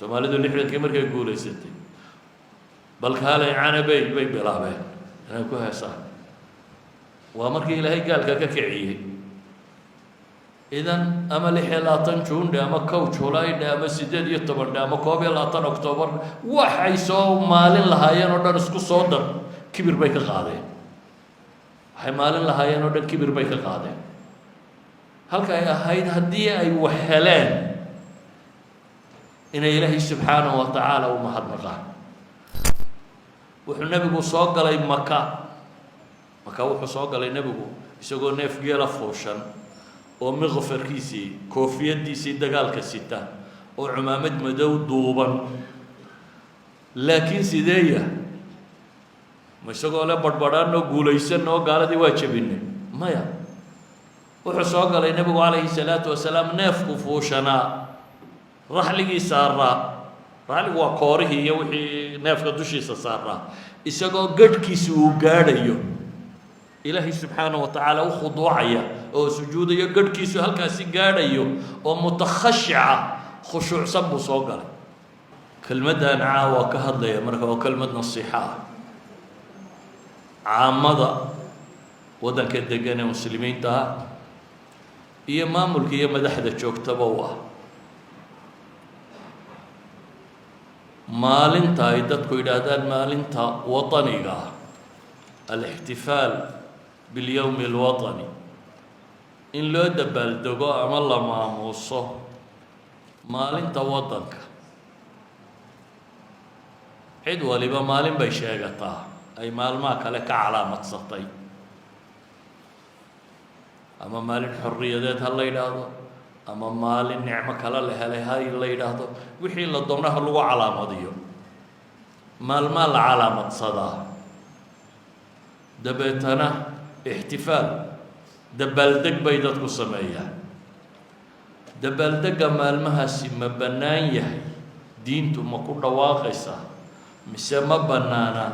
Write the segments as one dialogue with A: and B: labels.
A: soomaalidu lixdankii markay guulaysatay bal kaalay canabay bay bilaabeen inay ku heesaan waa markii ilaahay gaalka ka kiciyey idan ama 16 juun ama 1 Juulaay ama 18 ama 21 Oktoobar waxay soo maalin lahaayeen oo dhan isku soo dar kibir bay ka qaadeen waxay maalin lahaayeen oo dhan kibir bay ka qaadeen halka ay ahayd haddii ay wax heleen inay ilaahay subxaanahu wa tacaala u mahadnaqaan wuxuu nebigu soo galay maka wuxuu soo galay nebigu isagoo neef geela fuushan oo miqfarkiisii koofiyadiisii dagaalka sita oo cumaamad madow duuban laakiin sideeya ma isagoo le badhbadhaan oo guulaysan oo gaaladii waa jabinay maya wuxuu soo galay nebigu calayhi salaatu wasalaam neefku fuushanaa raxligii saaraa raxligu waa koorihii iyo wixii neefka dushiisa saaraa isagoo gadhkiisa uu gaadhayo ilaahay subxaanahu wa tacaala u khuduucaya oo sujuudayo gadhkiisu halkaasi gaadhayo oo mutakhashica khushuucsan buu soo galay kelmaddan caawa ka hadlaya marka waa kelmad nasiixa ah caamada waddanka degan ee muslimiinta ah iyo maamulka iyo madaxda joogtaba u ah maalinta ay dadku yidhaahdaan maalinta waطaniga ah alixtifaal biاlyowmi اlwaطani in loo dabaaldego ama la maamuuso maalinta waddanka cid waliba maalin bay sheegataa ay maalmaha kale ka calaamadsatay ama maalin xorriyadeed ha la yidhaahdo ama maalin nicmo kale la helay ha la yidhaahdo wixii la doonaha lagu calaamadiyo maalmaa la calaamadsadaa dabeetana ixtifaal dabaaldeg bay dadku sameeyaan dabaaldegga maalmahaasi ma bannaan yahay diintu ma ku dhawaaqaysaa mise ma bannaana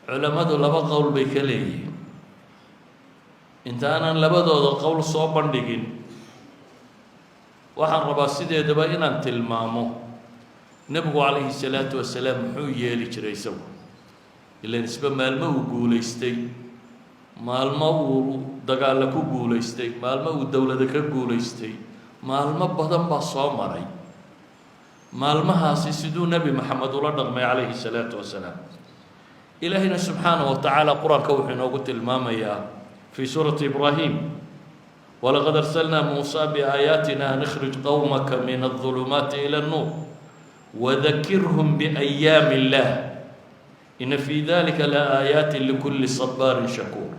A: culammadu laba qowl bay ka leeyihiin intaanan labadooda qowl soo bandhigin waxaan rabaa sideedaba inaan tilmaamo nebigu calayhi salaatu wasalaam muxuu yeeli jiray isagu ilaan isba maalmo uu guulaystay maalmo uu dagaalla ku guulaystay maalmo uu dowlada ka guulaystay maalmo badan baa soo maray maalmahaasi siduu nebi maxamed ula dhaqmay calayhi salaatu wasalaam ilaahayna subxaanahu wa tacaala qur-aanka wuxuu inoogu tilmaamayaa في سورة إبراهيم ولقد أرسلنا موسى بآياتنا أن اخرج قومك من الظلمات إلى النور وذكرهم بأيام الله إن في ذلك لآيات لكل صبار شكور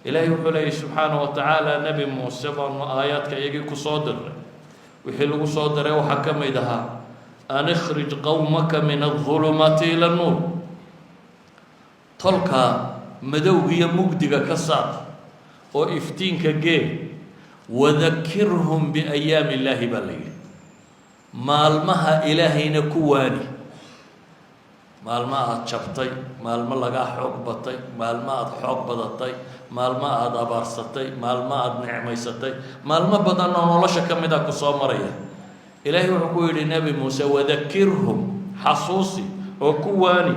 A: إلهي وحليه سبحانه وتعالى نبي موسى آيات كيجي كصادر وحلو صادر وحكم إذا أن اخرج قومك من الظلمات إلى النور تلقى madowgiyo mugdiga ka saar oo iftiinka gee wadakirhum biayaami illaahi baa la yidhi maalmaha ilaahayna ku waani maalmo aad jabtay maalmo lagaa xoog batay maalmo aad xoog badatay maalmo aad abaarsatay maalmo aad nicmaysatay maalmo badan oo nolosha ka mid a ku soo maraya ilaahay wuxuu ku yidhi nebi muuse wadakirhum xasuusi oo ku waani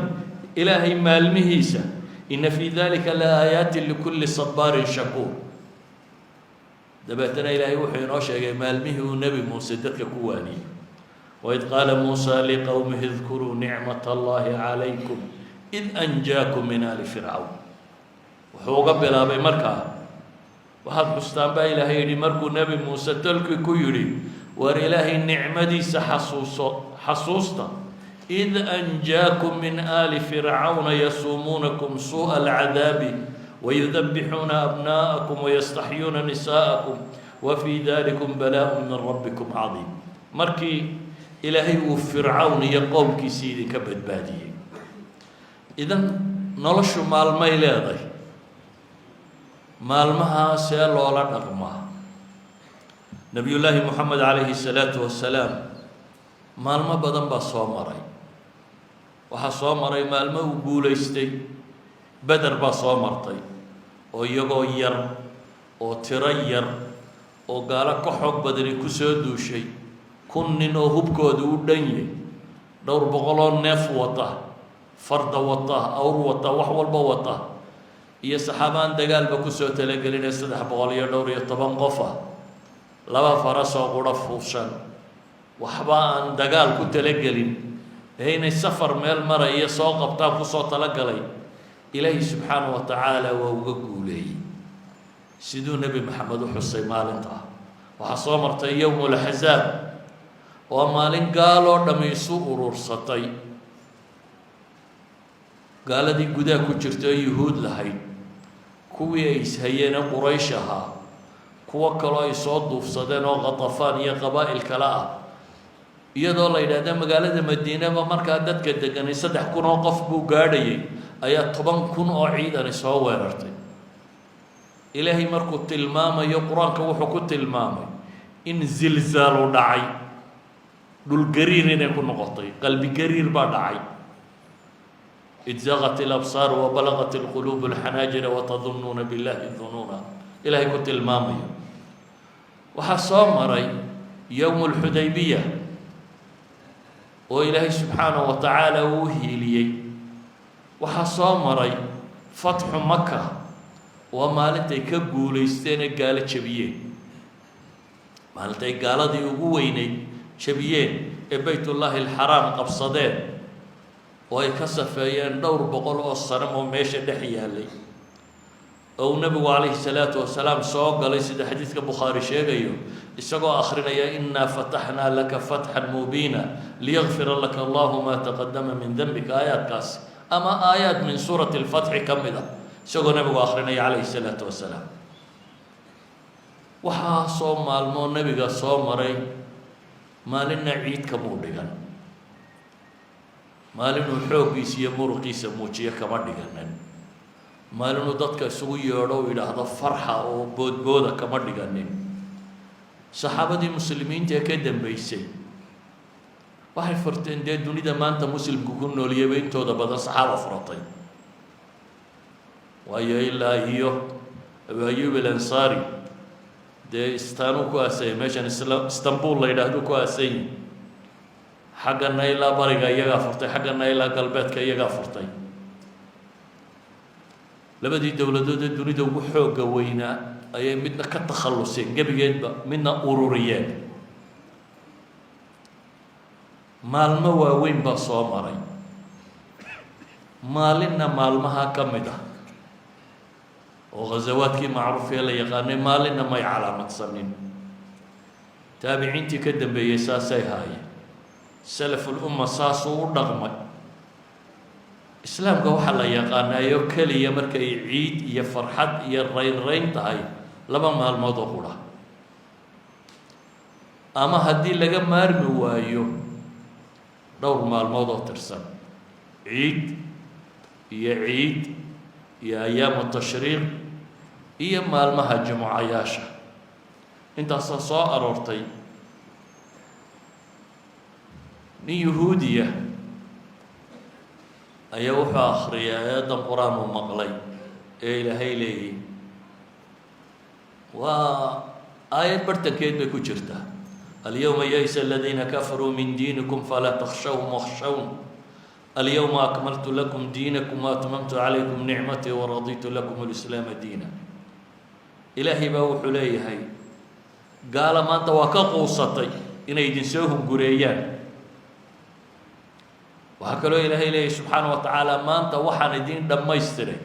A: ilaahay maalmihiisa إن في ذلك لآيات لكل صبار شكور دبتنا إلهي وحي نوشة مالمه ونبي موسى دك كواني وإذ قال موسى لقومه اذكروا نعمة الله عليكم إذ أنجاكم من آل فرعون وحو قبل أبي مركا وهذا حستان با إلهي لمركو نبي موسى تلك كيري ور إلهي النعمة حصوصتا إذ أنجاكم من آل فرعون يسومونكم سوء العذاب ويذبحون أبناءكم ويستحيون نساءكم وفي ذلكم بلاء من ربكم عظيم مركي إلهي وفرعون يقوم كسيدي كبد بادي إذن نلش مال ميلادي مال مها سيل ولا نغمة نبي الله محمد عليه الصلاة والسلام مال ما بدن بصومري waxaa soo maray maalmo uu guulaystay beder baa soo martay oo iyagoo yar oo tiro yar oo gaalo ka xoog badani ku soo duushay kun nin oo hubkooda u dhan yahay dhowr boqoloo neef wata farda wata awr wata wax walba wata iyo saxaabaan dagaalba kusoo talagelinaya 310 qof ah laba faras oo qura fuushan waxba aan dagaal ku talagelin inay safar meel mara iyo soo qabtaan kusoo talagalay ilaahi subxaanahu wa tacaala waa uga guuleeyey siduu nebi maxamed u xusay maalintaa waxaa soo martay yowmul axzaab waa maalin gaaloo dhammi isu urursatay gaaladii gudaha ku jirta oo yuhuud lahayd kuwii ay ishayeene quraysh ahaa kuwo kaloo ay soo duufsadeen oo qatafaan iyo qabaa'il kale ah iyadoo la yidhaahda magaalada madiinaba markaa dadka deganay 3,000 oo qof buu gaadhayay ayaa 10,000 oo ciidani soo weerartay ilaahay markuu tilmaamayo qur-aanka wuxuu ku tilmaamay in zilzaal u dhacay dhul gariir inay ku noqotay qalbi gariir baa dhacay إذ زاغت الأبصار وبلغت القلوب الحناجر وتظنون بالله الظنونا إلهي كنت المامي وحصامري يوم الحديبية وإلهي سبحانه وتعالى وهي لي وحصامري فتح مكة ومالتي كقوليستين قالت شبيين مالتي قالت يقويني شبيين بيت الله الحرام قبصدين way ka safeeyeen dhowr boqol oo sano oo meesha dhex yaalay oo nabigu calayhi salaatu wasalaam soo galay sida xadiidka bukhaari sheegayo isagoo akhrinaya innaa fataxnaa laka fatxan mubiina liyagfira laka allahu maa taqadama min dembika aayaadkaas ama aayaad min suurati alfatxi ka mid ah isagoo nabigu akhrinaya calayhi salaatu wasalaam waxaa soo maalmoo nabiga soo maray maalinna ciid kamuu dhigan maalinuu xooggiisa iyo muruqiisa muujiyo kama dhiganin maalinuu dadka isugu yeedho u yidhaahdo farxa oo boodbooda kama dhiganin saxaabadii muslimiinta ee ka dambeysay waxay furteen dee dunida maanta muslimku ku nooliyayba intooda badan saxaaba furatay waayo ilaa iyo abu ayuub alansaari dee istaanuu ku aasayay meeshan istanbul la yidhaahdo ku aasayay xaggana ilaa bariga iyagaa furtay xaggana ilaa galbeedka iyagaa furtay labadii dowladood ee dunida ugu xoogga weynaa ayay midna ka takhalluseen gebigeedba midna ururiyeen maalmo waaweyn baa soo maray maalinna maalmaha ka mid ah oo ghazawaadkii macruufee la yaqaanay maalinna may calaamadsanin taabiciintii ka dambeeyey saasay haayeen سلف الأمة ساسو ودغمي إسلام waxaa la yaqaanayo kaliya markay ciid iyo farxad iyo reyn tahay laba maalmood oo qura ama haddii laga maarmi waayo dhowr maalmood oo tirsan ciid iyo ayaamu tashriiq iyo maalmaha jumucayaasha intaasoo soo aroortay nin yahuudiya ayaa wuxuu akhriyay aayaddan qur-aan uu maqlay ee ilaahay leeyihi waa aayad bartankeed bay ku jirtaa alyawma yaysa aladiina kafaruu min diinikum falaa takhshawhum wakhshawn alyawma akmaltu lakum diinakum waatmamtu calaykum nicmatii waraditu lakum alislaama diina ilaahay baa wuxuu leeyahay gaala maanta waa ka quusatay inay idinsoo hungureeyaan waxaa kaloo ilaahay leeyahy subxaana wa tacaala maanta waxaan idiin dhammaystiray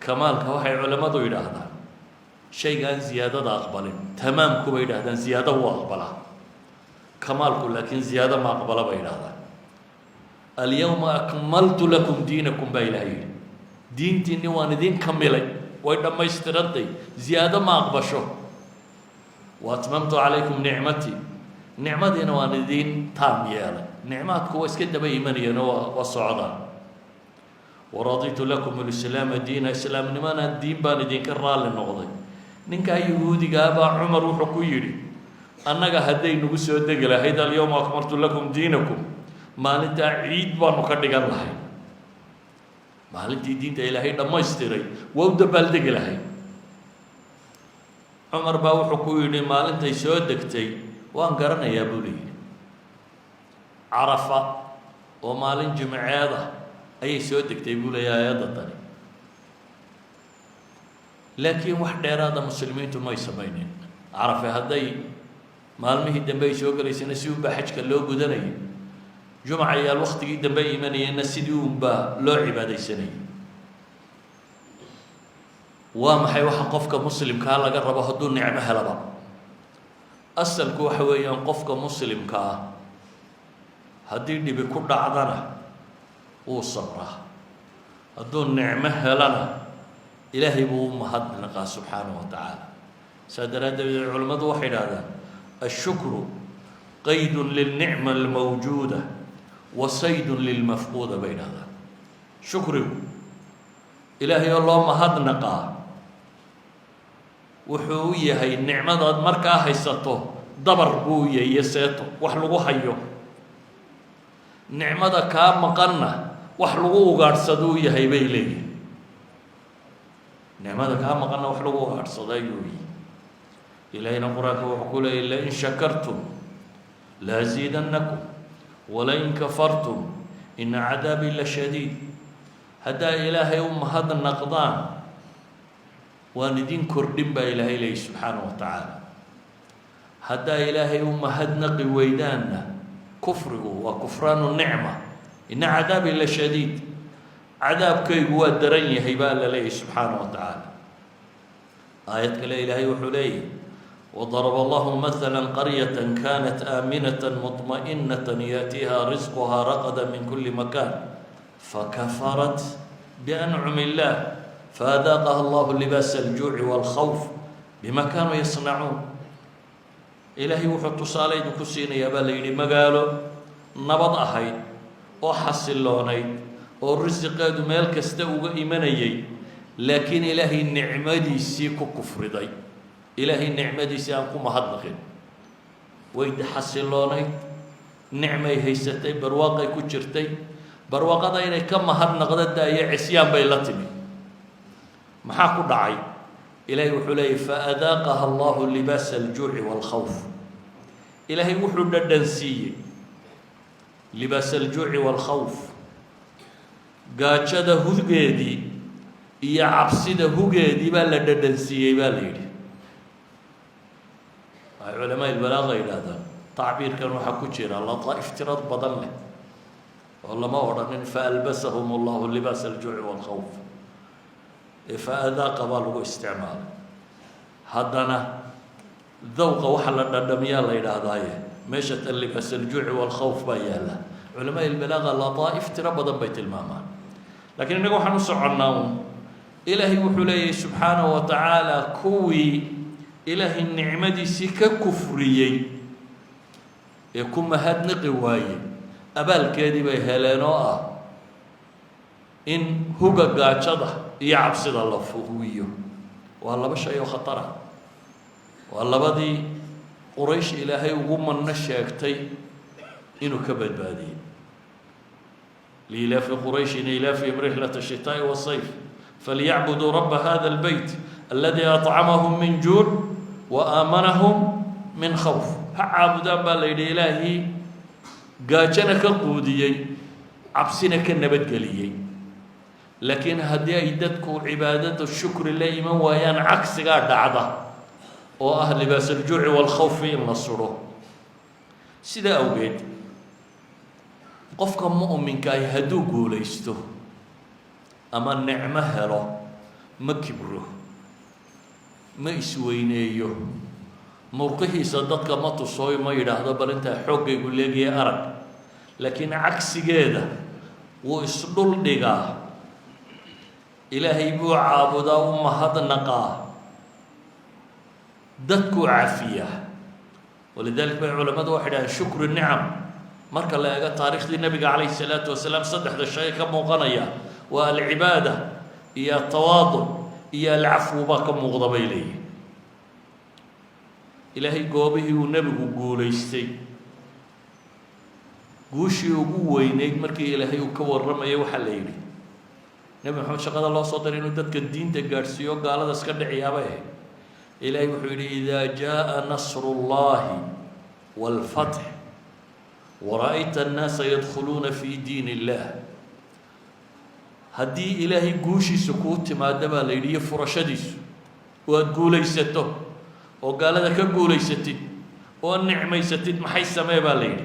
A: kamaalka waxay culammadu yidhaahdaan shayga aan ziyaadada aqbalin tamaamku bay yidhahdaan ziyaado wuu aqbalaa kamaalku laakiin ziyaado ma aqbala bay yidhahdaan alyawma akmaltu lakum diinakum baa ilaahay yidhi diintiinni waan idiin kamilay way dhammaystirantay ziyaado ma aqbasho waatmamtu calaykum nicmatii nicmadiina waan idiin taam yeelay nicmaadku waa iska daba imanayeen waa socdaan waraditu lakum alislaama diina islaamnimana diin baan idinka raalli noqday ninkaa yahuudigaabaa cumar wuxuu ku yidhi annaga hadday nagu soo degi lahayd alyawma akmaltu lakum diinakum maalintaa ciid baanu ka dhigan lahay maalintii diinta ilaahay dhammaystiray waa u dabaaldegi lahayd cumar baa wuxuu ku yidhi maalintay soo degtay وان قرنا يا بولي عرفة ومالين جمعيضة أي سودك تقول يا يضطني لكن واحد إرادة مسلمين ما يسمينين عرفة هذي مالمه الدنبي سوق ليس نسيوب بحج كلو جدني جمعة يا الوقت جدا بي مني نسيوب لو عبادة سنة وما حيوحى قفك مسلم كان لقرب هدون نعمة هلبا أصل كو حويا قفك مسلم كا هديني بكل عضنا وصبره هدون نعمة هلنا إلهي بو مهدنا سبحانه وتعالى سادرات العلماء واحد هذا الشكر قيد للنعمة الموجودة وصيد للمفقودة بين هذا شكر إلهي الله مهدنا وحوية هي النعمة مركا هيسته دبر بوية يسيته وحلقو حيو نعمة كام مقنة وحلقو غارسدوية هي بيلي نعمة كام مقنة وحلقو غارسدوية إلهينا قرآن وحكول إلا إن شكرتم لأزيدنكم ولئن كفرتم إن عذابي لشديد هدا إلهي هذا النقضان وندين كردين با إلهي لي سبحانه وتعالى هدا إلهي هذا نقي ويدانا كفره وكفران النعمة إن عذابي لشديد عذاب كي هو الدرني هيبال لي سبحانه وتعالى آية كلا إلهي وحليه وضرب الله مثلا قرية كانت آمنة مطمئنة يأتيها رزقها رغدا من كل مكان فكفرت بأنعم الله فأذاقها الله لباس الجوع والخوف بما كانوا يصنعون إلهي وحط صالين كسين يا بليل مقالو نبض أحيد وحصل لونيد والرزق قادوا مالك استوى إيمانيي لكن إلهي النعمة دي سيكو كفر دي إلهي النعمة دي سيانكم هدلقين ويد حصل لونيد نعمة هيستي برواقي كجرتي برواقة إني كم هدنقدد يا عسيان بيلتمي محاكو دعي إلهي وحلي فأذاقها الله لباس الجوع والخوف إلهي وحلو الدنسية لباس الجوع والخوف قاتشد هدقيدي يا عبسد هدقيدي بلا الدنسية باليدي علماء البلاغة إلى هذا تعبير كانوا حكوا جيرا الله افتراض بدل له والله ما ورد فألبسهم الله لباس الجوع والخوف فأذاق بالغ استعمال هدنا ذوق وحل الدمية الله إلى هذا مشت لباس الجوع والخوف بيالا علماء البلاغة لطائف ترى بدل بيت المامان لكن نقول حنص عناهم إلهي وحلي سبحانه وتعالى كوي إلهي النعمة دي سكا كفريي يكون مهد نقواي أبال كذب هلانو إن هو قاعد يعبسد الله فوقيه والله بشيء خطره والله بدي قريش إلهي وقوم النشاكتي إنه كبد بادي لإلاف قريش إلافهم رحلة الشتاء والصيف فليعبدوا رب هذا البيت الذي أطعمهم من جوع وآمنهم من خوف عبدان بالله إلهي قاجنك قوديي عبسنك النبت قليي لكن هدي أيدتكم عبادة الشكر الله من ويان عكس قاعد عضا وأهل لباس الجوع والخوف ينصروا سيدا أوجد قفك مؤمن كاي هدو قوليستو أما النعمة هلو ما كبره ما يسوينيو موقعي صدقك ما تصوي ما يرهد بل انت حق يقول لك يا أرك لكن عكس كذا وإصدل دقاه إلهي بو عابدا ومهد نقاه دتكو عافية ولذلك بين علماء واحد شكر النعم مرك الله يقول تاريخ النبي عليه الصلاة والسلام صدح ذا الشيء كم غنيا والعبادة هي التواضع هي العفو باكم مغضب إليه إلهي قوبه ونبي قوليستي قوشي وقوينيك مركي إلهي وكور رمي وحليلي نبي محمد شقد الله صدر إنه دتك الدين تجارسيو قال هذا سكر عيابه إلهي وحولي إذا جاء نصر الله والفتح ورأيت الناس يدخلون في دين الله هدي إلهي قوشي سكوت ما دبا ليلي فرشديس وتقولي سته وقال لك قولي ستين والنعمة ستين محي السماء بالليل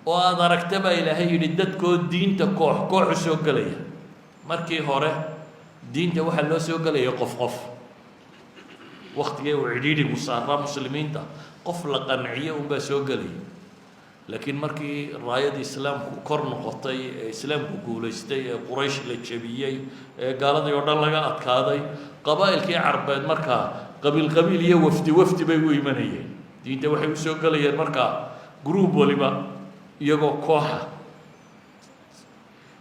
A: وأدركت با إلهي لدتكو دين تكوح كوح سوق لي مركي هوري دين توحل لو سوق لي قف قف وقت جاي وعديدي وصار مسلمين تا قف لقنعية وبسوق لي لكن مركي راية الإسلام كورن قطي إسلام كوليستي قريش للشبيي قال هذا يودر لقى أتكاذي قبائل كي عربان مركا قبيل يه وفدي بيقول يمنيه دين توحي وسوق لي مركا جروب ولما يجو كوحة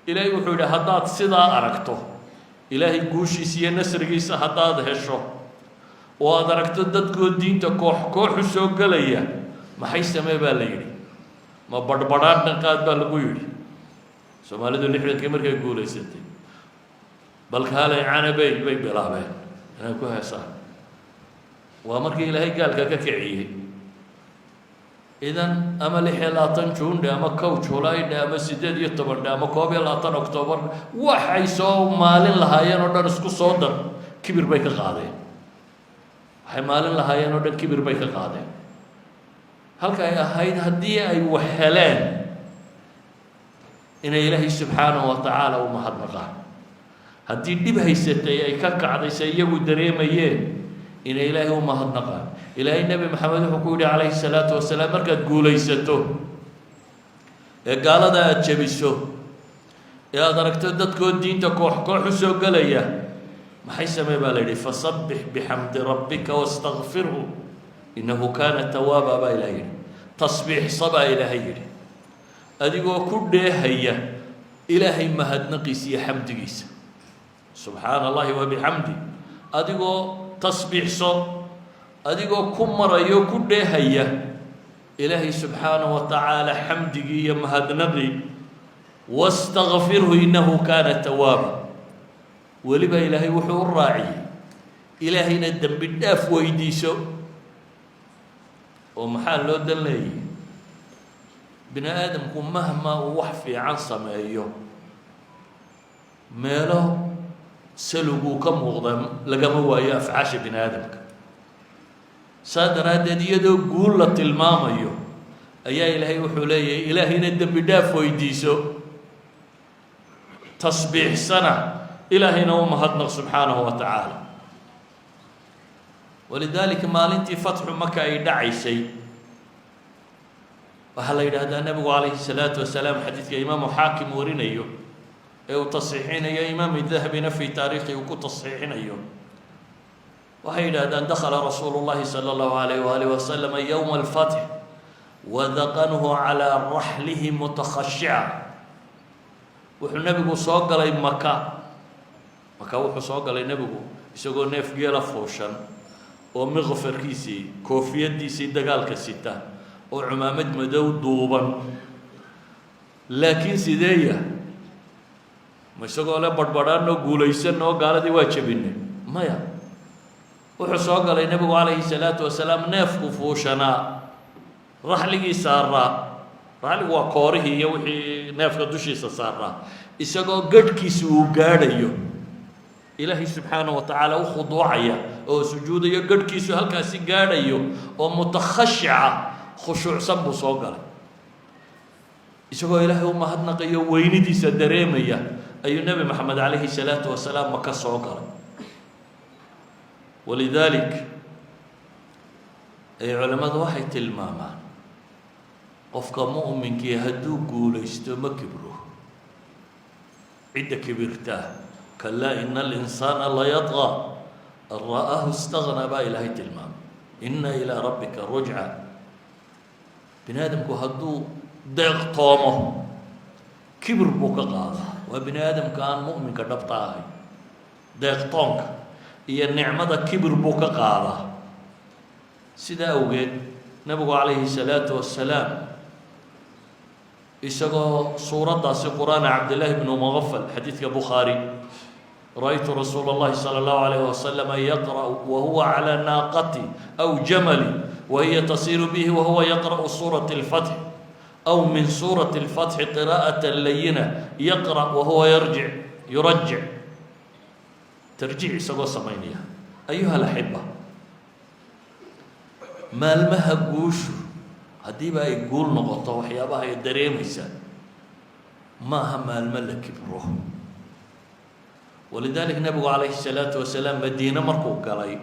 A: إلهي وحول هدات صدا أركته إلهي قوشي سي نسر جيسا هدات هشو وأدركت دتكو دين تكوح كوح سوق لي ما حيس ما باليري ما بدبرات نقاد بالقويري سومالي دو لحد كمر كيقول يستي بل كهلا يعانى بي بلا بي أنا كوها صار وأمرك إلهي قال ككعيه إذن أما لحيلاتن جون ده أما كوتش ولا ده أما سيدات يتبر ده أما كوبي لاتن أكتوبر وحي سو مالين لهاين ودن اسكو صدر كبير بيك قاضي حي مالين لهاين ودن كبير بيك قاضي هل كاي هيد هدية أي وحلان إن إلهي سبحانه وتعالى ومحد مقام هدي دي بهيستي أي كعدي سيئو دريميين إن إلهي ومحد مقام إلهي النبي محمد حكولي عليه الصلاة والسلام مركز قوليسته قال هذا أتشبسه يا دركت دتكو الدين تكوح كوح سوق لي ما حيسمى بالي فصبح بحمد ربك واستغفره إنه كان توابا إلهي تصبيح صبا إلهي أديكو كل هيا إلهي مهد نقيس يا حمد قيس سبحان الله وبحمده أديكو تصبيح صب أديكو كمر يو كل هيا إلهي سبحانه وتعالى حمده يا مهد نقي واستغفره إنه كان توابا ولبا إلهي وحو الراعي إلهي ندم بالداف ويديسو ومحال لو دلني بني آدم كون مهما وحفي عن سمايو ماله سلوكو كم وغضم لقم هو يفعاش بني آدم صادر هذا يدو قولة الماميو أيا إلهي وحولي إلهي ندم بداف ويديسو تصبيح سنة إلهي نوم هدنا سبحانه وتعالى ولذلك ما لنتي فتح مكة يدعي شيء وهلا هذا النبي عليه الصلاة والسلام حديث إمام حاكم ورينيو أو تصحيحين يا إمام الذهبي في تاريخه وكو تصحيحين أيوم وهيدا أن دخل رسول الله صلى الله عليه وآله وسلم يوم الفتح وذقنه على رحله متخشعا وحو النبي صوق لي مكة وحو صوق لي النبي يسوق نيف جيلا فوشن ومغفر كيسي كوفية ديسي دقال كسيتا وعمامد مدو دوبا لكن سيدية ما يسوق له بدبران نو قوليسن نو قال دي واجبيني ما يا وحصوق على النبي عليه الصلاة والسلام نيف كفوشنا رحلي سارة رحلي وقاره يوحي نيف كدوشي سارة يسوق قد كيسو قاديو إلهي سبحانه وتعالى وخضوعية أو سجودية قد كيسو هالكاسي قاديو ومتخشعة خشوع سبو صوغل يسوق إلهي وما هدنقيو ويندي سدريمية أي النبي محمد عليه الصلاة والسلام مكا صوغل ولذلك أي علماء واحد تلماما قفك مؤمن كي هدو قوليستو ما كبروه عدة كبرتاه كلا إن الإنسان لا يطغى أن رآه استغنى با إلهي تلمام إن إلى ربك رجعا بنادم كو هدو ديق طومه كبر بوك قاضا وبن آدم كان مؤمن كدبطاهي ديق طومك هي النعمة كبر بوك قاضا سيدا أوجد نبي عليه الصلاة والسلام إسقى صورة داس قرآن عبد الله بن مغفل حديث البخاري رأيت رسول الله صلى الله عليه وسلم يقرأ وهو على ناقتي أو جملي وهي تصير به وهو يقرأ سورة الفتح أو من سورة الفتح قراءة لينة يقرأ وهو يرجع ترجيع سقو سمينية. أيها الأحبة، maalmaha guushu haddiiba ay guul noqoto waxyaabaha ay dareemaysaa maaha maalmo la kibro. walidaalika nabigu calayhi salaatu wasalaam madiine markuu galay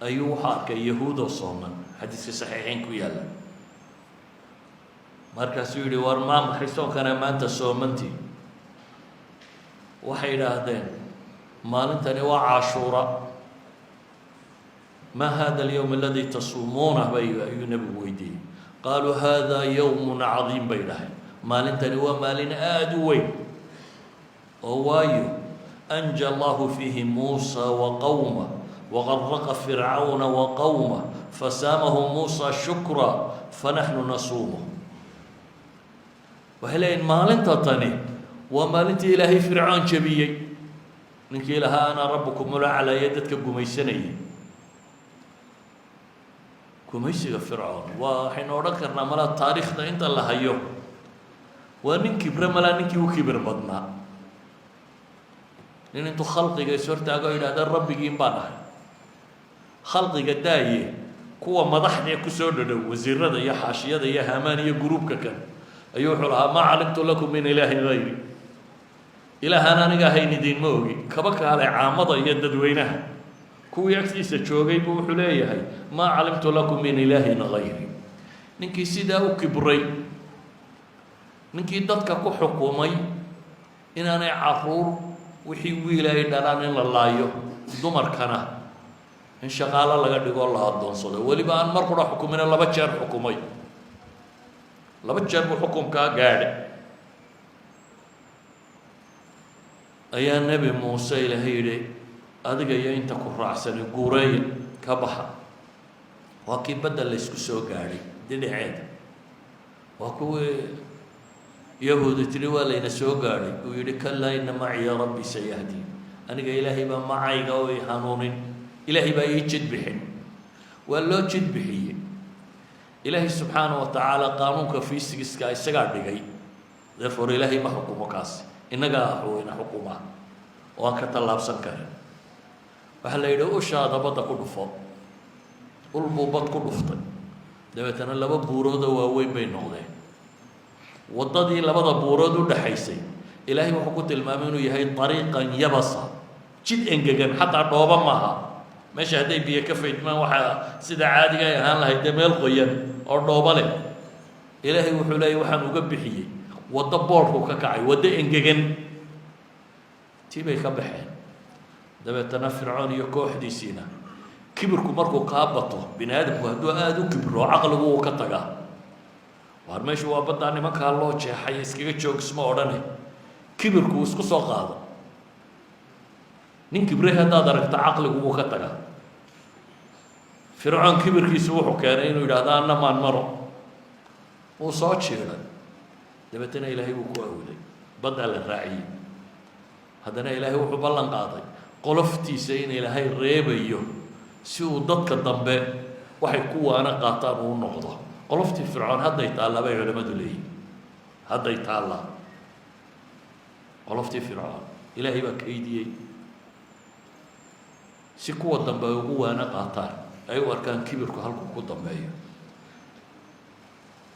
A: ayuu wuxuu arkay yahuudoo sooman, xadiiska saxiixeyn ku yaalla. markaasuu yidhi war maa maxay soonkana maanta soomantii? waxay idhaahdeen maalintani waa caashuura. ما هذا اليوم الذي تصومونه أيها النبي ويدي؟ قالوا هذا يوم عظيم بينه مال تنوى مال آدوي أوايو أنجى الله فيه موسى وقومه وغرق فرعون وقومه فسامه موسى شكرا فنحن نصومه. وهلين مال تطني ومال إلهي فرعون شبيي نكي لها أنا ربكم ولا على يدك قميسني gumaysiga fircoon. waxaynu odhan karnaa malaa taariikhda inta la hayo waa nin kibre malaa ninkii u kibir badnaa. nin intuu khalqiga is hortaago yidhahda rabbigiin baan ahay. khalqiga daaye kuwa madaxdee kusoo dhadhow wasiirada iyo xaashiyada iyo haamaan iyo gruubka kan ayuu wuxuu lahaa maa calimtu lakum min ilaahin hayri, ilaahaan aniga ahayn idiinma ogi. kaba kaale caamada iyo dadweynaha kuwii agtiisa joogay buu wuxuu leeyahay maa calimtu lakum min ilaahin hayri. ninkii sidaa u kibray, ninkii dadka ku xukumay inaanay caruur wixii wiil ay dhalaan in la laayo, dumarkana in shaqaalo laga dhigoo la addoonsado, weliba aan mar qura xukumina 2 jeer xukumay. 2 jeer buu xukumkaa gaadhay. ayaa nebi muuse ilaahay yidhi adiga iyo inta ku raacsani guureeya ka baxa. waa kii badda la isku soo gaadhay dhinaceeda. waa kuwii yahuudi tiri waa layna soo gaadhay uu yidhi kallaa ina maciya rabbi sayahdiin, aniga ilaahay baa macayga oo i hanuunin, ilaahay baa ii jid bixin. waa loo jid bixiyey. ilaahay subxaanahu wa tacaala qaanuunka fiisigiska isagaa dhigay, therefore ilaahay ma xukumo kaas, innagaa ina xukumaa oo aan ka tallaabsan karin. waxaa la yidhi ushaada badda ku dhufo. ul buu bad ku dhuftay, dabeetana 2 buuroodoo waaweyn bay noqdeen. waddadii 2 buurood u dhaxaysay ilaahay wuxuu ku tilmaamay inuu yahay ariiqan yabasa, jid engegan, xataa dhooba maaha. meesha hadday biyo ka faydmaan waxaa sida caadiga ay ahaan lahayd dee meel qoyan oo dhooba leh. ilaahay wuxuu leeyahy waxaan uga bixiyey waddo boodhku ka kacay, waddo engegan. tii bay ka baxeen. dabeetana fircoon iyo kooxdiisiina kibirku markuu kaa bato, bini aadamku hadduu aada u kibro caqligu uu ka tagaa. waar meeshu waa baddaa nimankaa loo jeexay iskaga joogisma odhane kibirku uu isku soo qaado. nin kibre haddaad aragta caqligu wuu ka tagaa. fircoon kibirkiisu wuxuu keenay inuu yidhaahdo anna maan maro. wuu soo jiiday. dabeetana ilaahay wuu ku awday, baddaa la raaciyey. haddana ilaahay wuxuu ballan qaaday qoloftiisa in ilaahay reebayo si uu dadka dambe waxay ku waana qaataan uu noqdo. qoloftii fircoon hadday taallaa bay culimmadu leeyihin. hadday taallaa qoloftii fircoon ilaahay baa kaydiyey si kuwa dambe ay ugu waana qaataan, ay u arkaan kibirku halkuu ku dambeeyo.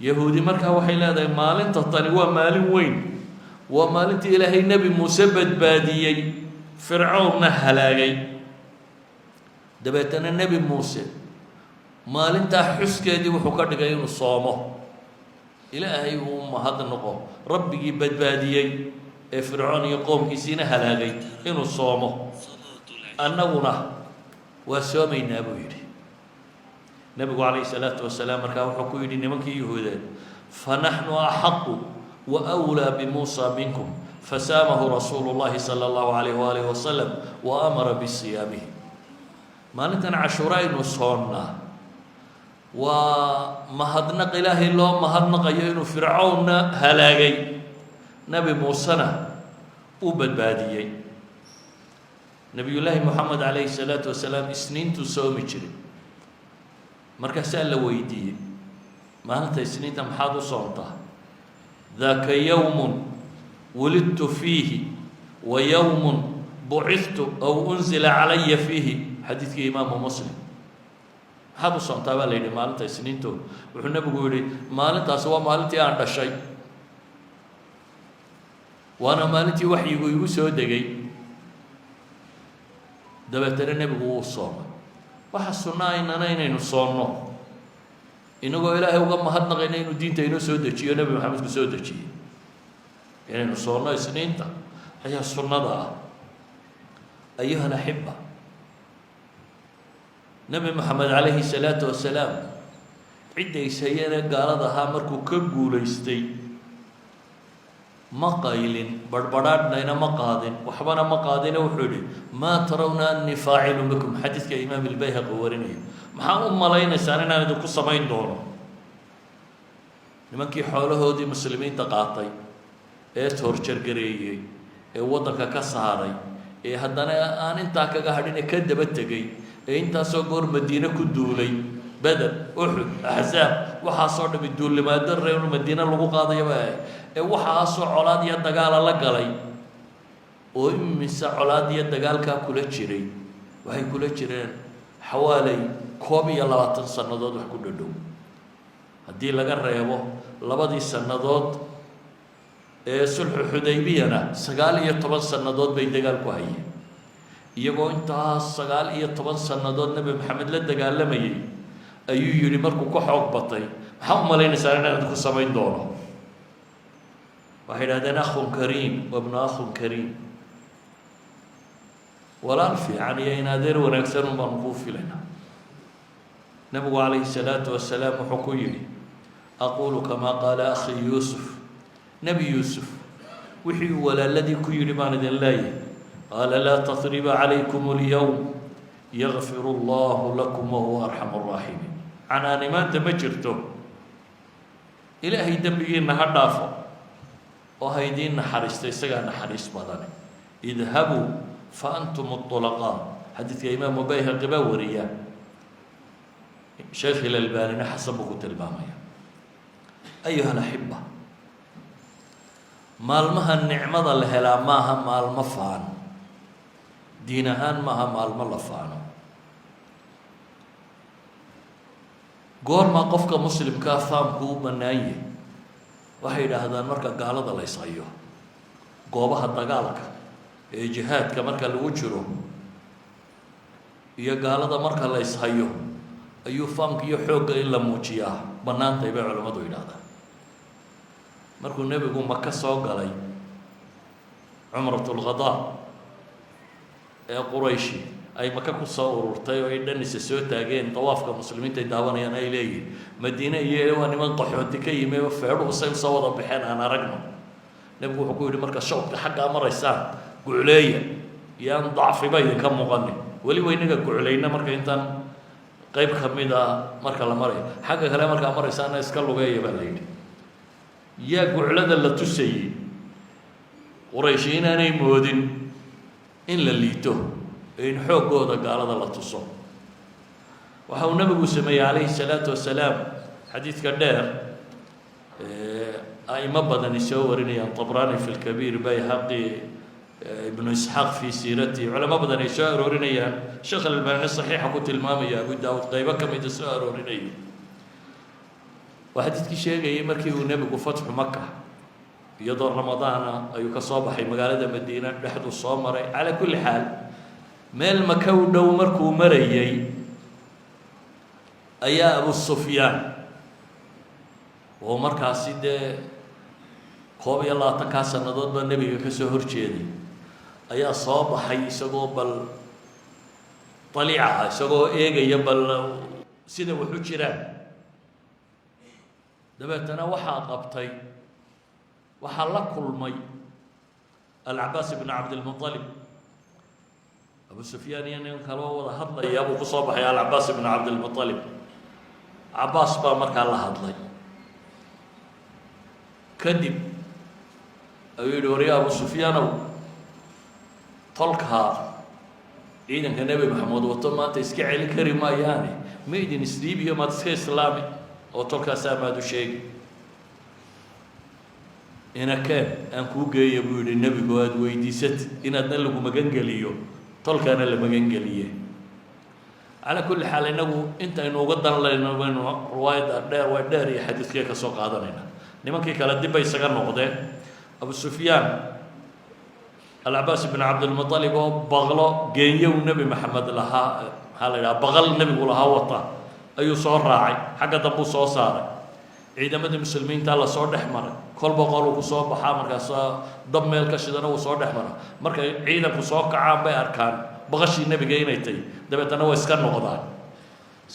A: yahuudi markaa waxay leedahay maalinta tani waa maalin weyn, waa maalintii ilaahay nebi muuse badbaadiyey, fircoonna halaagay. dabeetana nebi muuse maalintaa xuskeedii wuxuu ka dhigay inuu soomo. ilaahay uu mahadnaqo rabbigii badbaadiyey ee fircoon iyo qoomkiisiina halaagay inuu soomo. annaguna waa soomaynaa buu yidhi nebigu calayhi salaatu wasalaam. markaa wuxuu ku yidhi nimankii yahuudeed fanaxnu axaqu wa wlaa bimuusa minkum fasaamahu rasuulu llahi sala allahu calayh waalihi wasalam wa amara bisiyaamihi. maalintan cashuura aynu soonnaa waa mahadnaq ilaahay loo mahadnaqayo inuu fircoonna halaagay, nebi muusena uu badbaadiyey. nebiyullaahi moxamed calayhi salaatu wasalaam isniintuu soomi jiray. markaasaa la weydiiyey maalinta isniinta maxaad u soontaa daaka yowmun wulidtu fiihi wa yowmun bucithtu aw unzila calaya fiihi xadiidkii imaamu muslim maxaad u soontaa baa la yidhi maalinta isniinto wuxuu nebigu yidhi maalintaasi waa maalintii aan dhashay waana maalintii waxyigu igu soo degay dabeetana nebigu wuu soomay waxa sunnaa inana inaynu soonno inagoo ilaahay uga mahadnaqayna inuu diinta inoo soo dejiyo nebi maxamedku soo dejiyey inaynu soonno isniinta ayaa sunnada ah ayuha alaxiba nebi moxamed calayhi salaatu wasalaam ciddaysayeenee gaalada ahaa markuu ka guulaystay ma qaylin barhbadhaadhnayna ma qaadin waxbana ma qaadine wuxuu yidhi maa tarawna annii faacilun bikum xadiidka imaam ilbayhaqi warinaya maxaa u malaynaysaan inaan idinku samayn doono nimankii xoolahoodii muslimiinta qaatay ee toorjargareeyey ee waddanka ka saaray ee haddana aan intaa kaga hadhine ka daba tegey ee intaasoo goor madiine ku duulay beder uxud axzaab waxaasoo dhami duullimaado reer madiine lagu qaadayaba ee waxaasoo colaad iyo dagaala la galay oo imise colaad iyo dagaalkaa kula jiray waxay kula jireen xawaaley 21 sannadood wax ku dhadhow haddii laga reebo 2 sannadood ee sulxu xudaybiyana 19 sannadood bay dagaal ku hayeen iyagoo intaas 19 sannadood nebi maxamed la dagaalamayay ayuu yidhi markuu ka xoog batay maxaa u malaynaysaa inaan idinku samayn doono waxay idhahdeen akhun kariim wabnu akhun kariim walaal fiican iyo in adeer wanaagsan un baanu kuu filaynaa nebigu calayhi salaatu wasalaam wuxuu ku yidhi aquulu kamaa qaala akhi yuusuf nebi yuusuf wixii uu walaaladii ku yidhi baan idin leeyahay qaala laa tasriba calaykum alyowm yakfir allahu lakum wahuwa arxamu araaximiin canaanimaanta ma jirto ilaahay dembigiinna ha dhaafo oo ha idiin naxariisto isagaa naxariis badane idhabuu fa antum اطulaqaa xadiidka imaamu bayhaqi baa wariya sheekh ilalbaanina xasan buu ku tilmaamaya ayuha alaxiba maalmaha nicmada la helaa maaha maalmo faan diin ahaan maaha maalmo la faano goormaa qofka muslimkaa faamku u bannaan yahay waxay yidhaahdaan marka gaalada la yshayo goobaha dagaalka ee jihaadka marka lagu jiro iyo gaalada marka la yshayo ayuu faamka iyo xoogga in la muujiyaa bannaantay bay culimmadu yidhaahdaan markuu nebigu maka soo galay cumratulqadaa ee qurayshi ay maka ku soo ururtay oo ay dhanisa soo taageen dawaafka muslimiinta ay daawanayaan ay leeyihin madiine iyo waa niman qaxooti ka yimi oo feedhuhu say usoo wada baxeen aan aragno nebigu wuxuu ku yidhi marka shawdka xaggaa maraysaan gucleeya iyaan dacfiba idinka muuqanin weliba inaga guclayna marka intaan qayb ka mid ah marka la marayo xagga kale markaa maraysaana iska lugeeya baa la yidhi yaa guclada la tusayey qurayshi inaanay moodin in la liito in xooggooda gaalada la tuso waxa uu nabigu sameeyey calayhi salaatu wasalaam xadiidka dheer a'imo badani soo warinayaan tabraani fi lkabiir bayhaqi ibnu isxaaq fii siiratihi culamo badan ay soo aroorinayaan sheekh albaani saxiixa ku tilmaamaya abu daawud qaybo ka mida soo aroorinaya waa xadiidkii sheegayay markii uu nebigu fatxu maka iyadoo ramadaana ayuu ka soo baxay magaalada madiina dhexduu soo maray calaa kulli xaal meel maka u dhow markuu marayay ayaa abu sufyaan oo markaasi dee 21 sannadood baa nebiga ka soo horjeeday ayaa soo baxay isagoo bal daliica ah isagoo eegaya bal sida wax u jiraan dabeetana waxaa qabtay waxaa la kulmay alcabaas ibn cabdilmuطalib abu sufyaan iyo nin kaloo wada hadlaya buu ku soo baxay alcabaas ibn cabdilmuطalib cabaas baa markaa la hadlay kadib ayuu yihi warya abu sufyaanow tolkaa ciidanka nebi maxamed wato maanta iska celin kari maayaane ma idin isdhiibiyo maad iska islaami oo tolkaasaa maad u sheegi inakeen aan kuu geeya buu yidhi nebigu aada weydiisatid inaadna lagu magangeliyo tolkaana la magangeliye calaa kulli xaal inagu intaynu uga danlayno baynu riwaayadda dheer way dheer iyo xadiidkee ka soo qaadanayna nimankii kale dib bay isaga noqdeen abu sufyaan alcabaas ibn cabdilmuطalib oo baqlo geenyow nebi maxamed lahaa maxaa la yidhaha baqal nebigu lahaa wata ayuu soo raacay xagga dambuu soo saaray ciidamadii muslimiinta la soo dhex maray kol boqol uu ku soo baxaa markaas dab meel ka shidana uu soo dhex mara markay ciidanku soo kacaan bay arkaan baqashii nebiga inay tahy dabeetana way iska noqdaan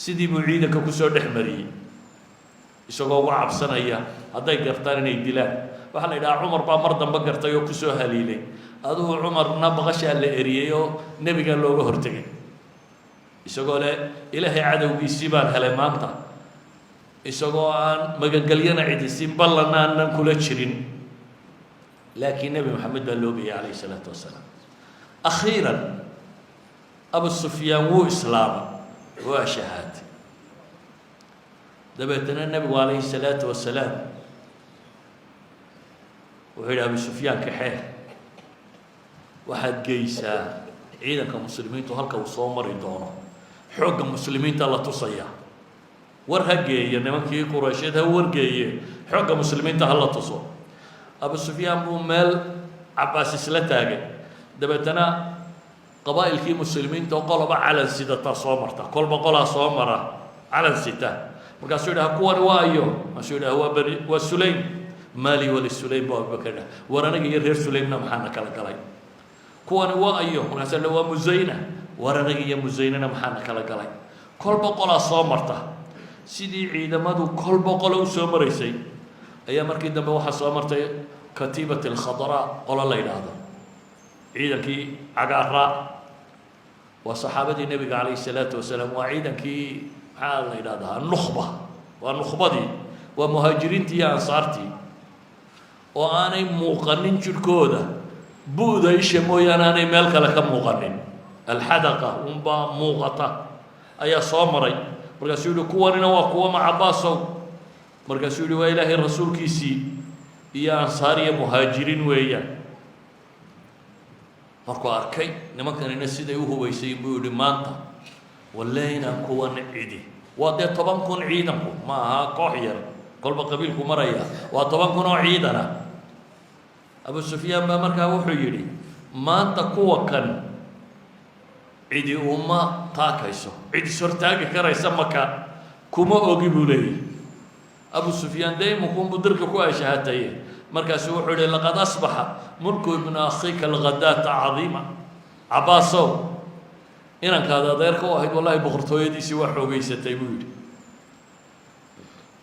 A: sidii buu ciidanka kusoo dhex mariyey isagoo uga cabsanaya hadday gartaan inay dilaan waxaa la yidhaha cumar baa mar dambe gartay oo kusoo haliilay adugu cumarna baqashaa la eriyey oo nebigaa looga hortegay isagoo leh ilaahay cadowgiisii baan helay maanta isagoo aan magangelyana cidisin ballanna aanan kula jirin laakiin nebi maxamed baa loo geeyay calayhi salaatu wasalaam akhiiran abu sufyaan wuu islaamay waa shahaatay dabeetana nebigu calayhi salaatu wasalaam wuxuu yidhi abu sufyaan kaxee waxaad geysaa ciidanka muslimiintu halka uu soo mari doono xoogga muslimiinta la tusaya war ha geeya nimankii quraysheed ha wargeeye xoogga muslimiinta ha la tuso abu sufyaan buu meel cabaas isla taagay dabeetana qabaa'ilkii muslimiinta oo qoloba calan sidata soo marta kolba qolaa soo mara calan sita markaasuu yidhaha kuwani waa ayo markaasuu yidhaha waa sulaym maali walisulaym buu abubakar dhaha war aniga iyo reer sulaymna maxaana kala galay kuwani waa ayo markaasuu dhaha waa musayna war aniga iyo musaynana maxaana kala galay kolba qolaa soo marta sidii ciidamadu kolba qolo u soo maraysay ayaa markii dambe waxaa soo martay katiibat alkhadraa qolo la yidhaahdo ciidankii cagaaraa waa saxaabadii nebiga calayhi salaatu wasalaam waa ciidankii maxaa la yidhahdaa nukhba waa nukhbadii waa muhaajiriintii iyo ansaartii oo aanay muuqanin jirhkooda bu'da isha mooyaane aanay meel kale ka muuqanin alxadaqa unbaa muuqata ayaa soo maray markaasuu yihi kuwanina waa kuwa macabaasow markaasuu yihi waa ilaahay rasuulkiisii iyo ansaar iyo muhaajiriin weeyaan markuu arkay nimankanina siday u hubaysay buu yihi maanta walle inaan kuwan cidi waa dee 10 kun ciidanku ma aha koox yar kolba qabiilku maraya waa 10 kun oo ciidana abu sufyaan baa markaa wuxuu yidhi maanta kuwa kan cidi uma taakayso cidi sortaagi karaysa maka kuma ogi buu leeyahy abu sufyaan daymukunbuu dirka ku ashahataye markaasu wuxuu yihi laqad asbaxa mulku ibnu akhika alghadaata cadiima cabaasow inankaada adeerka u ahayd wallahi boqortooyadiisii waa xoogeysatay buu yidhi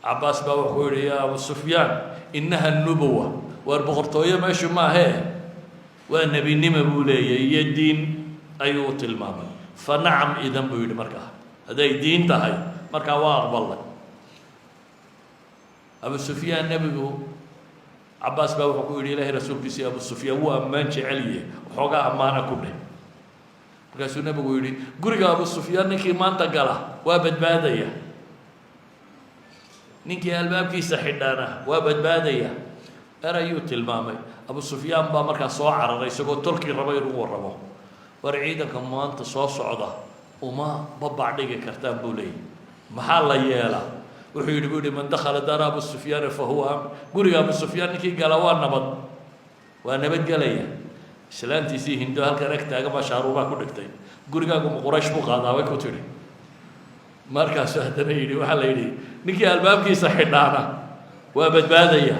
A: cabaas baa wuxuu yihi yaa abu sufyaan inaha nubuwa waar boqortooyo meeshu maahee waa nebinimo buu leeyahy iyo diin ayuu u tilmaamay fa nacam idan buu yidhi markaa hadday diin tahay markaa waa aqbalay abu sufyaan nebigu cabaas baa wuxuu ku yidhi ilaahay rasuulkiisii abu sufyaan wuu ammaan jecelye waxoogaa ammaana ku dheh markaasuu nebigu yidhi guriga abu sufyaan ninkii maanta gala waa badbaadaya ninkii albaabkiisa xidhaana waa badbaadaya erayuu tilmaamay abu sufyaan baa markaa soo cararay isagoo tolkii raba inuu warramo war ciidanka maanta soo socda uma babac dhigi kartaan buu leeyahy maxaa la yeelaa wuxuu yidhi buu yihi man dakhala daara abu sufyaana fa huwa am guriga abu sufyaan ninkii gala waa nabad waa nabadgelaya islaantiisii hindo halkan ag taagan baa shaaruubaa ku dhigtay gurigaagu ma quraysh buu qaadaa way ku tidhi markaasuu haddana yidhi waxaa la yidhi ninkii albaabkiisa xidhaana waa badbaadaya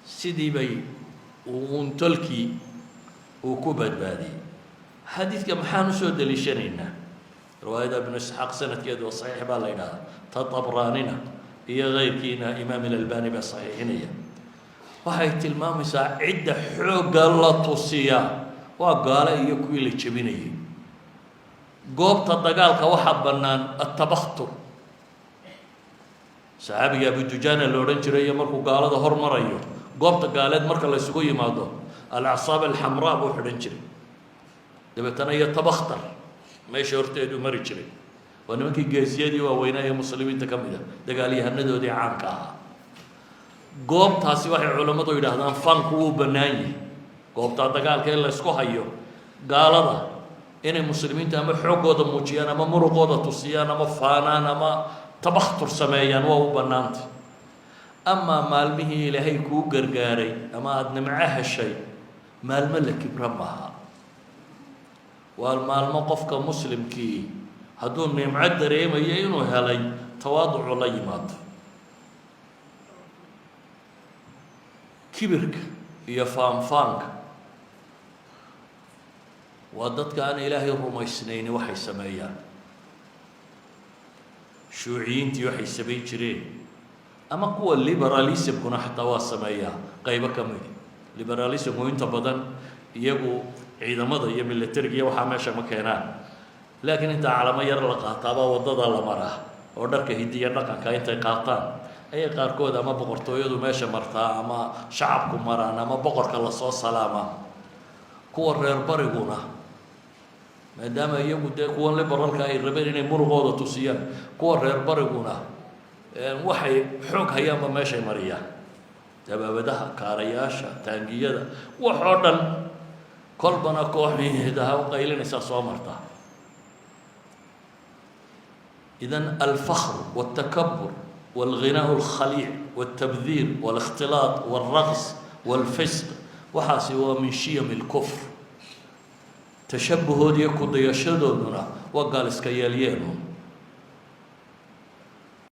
A: sidii bay uun tolkii uu ku badbaadiyey xadiidka maxaan usoo daliishanaynaa riwaayada ibnu isxaaq sanadkeedu waa saxiix baa la yidhahdaa ta tabraanina iyo keyrkiina imaam ilalbani baa saxiixinaya waxay tilmaamaysaa cidda xoogga la tusiya waa gaale iyo kuwii la jebinayay goobta dagaalka waxaa bannaan atabaktur saxaabiga abudujaana la odhan jiray iyo markuu gaalada hormarayo goobta gaaleed marka la isugu yimaado alacsaab alxamraa buu xidhan jiray dabeetana iyo tabakhtar meesha horteedu mari jiray waa nimankii geesiyadii waaweynaa ee muslimiinta ka mid ah dagaalyahanadoodii caanka ahaa goobtaasi waxay culammadu yidhaahdaan fanku wuu bannaan yahay goobtaa dagaalka in la ysku hayo gaalada inay muslimiinta ama xooggooda muujiyaan ama muruqooda tusiyaan ama faanaan ama tabakhtur sameeyaan waa u bannaantay amaa maalmihii ilaahay kuu gargaaray ama aada nimco heshay maalmo la kibra maaha waa maalmo qofka muslimkii hadduu nimco dareemayo inuu helay tawaaducu la yimaado kibirka iyo faanfaanka waa dadka aan ilaahay rumaysnayni waxay sameeyaan shuuciyiintii waxay samayn jireen ama kuwa liberalismkuna xataa waa sameeyaa qaybo ka midi liberalismku inta badan iyagu ciidamada iyo militariga iyo waxaa meesha ma keenaan laakiin intaa calamo yar la qaataabaa waddada la maraa oo dharka hidiya dhaqanka intay qaataan ayay qaarkood ama boqortooyadu meesha martaa ama shacabku maraan ama boqorka lasoo salaamaa kuwa reer bariguna maadaama iyagu dee kuwan liberalka ay rabeen inay muruqooda tusiyaan kuwa reer bariguna waxay xoog hayaanba meeshay mariyaan dabaabadaha kaarayaasha taangiyada wax oo dhan kolbana kooxmiheedaha u qaylinaysaa soo martaa idan alfakhr waltakabur والغناء الخليع والتبذير والاختلاط والرقص والفسق waxaasi waa min shiyam الكفر tashabuhood iyo ku dayashadoooduna waa gaal iska yeelyeeno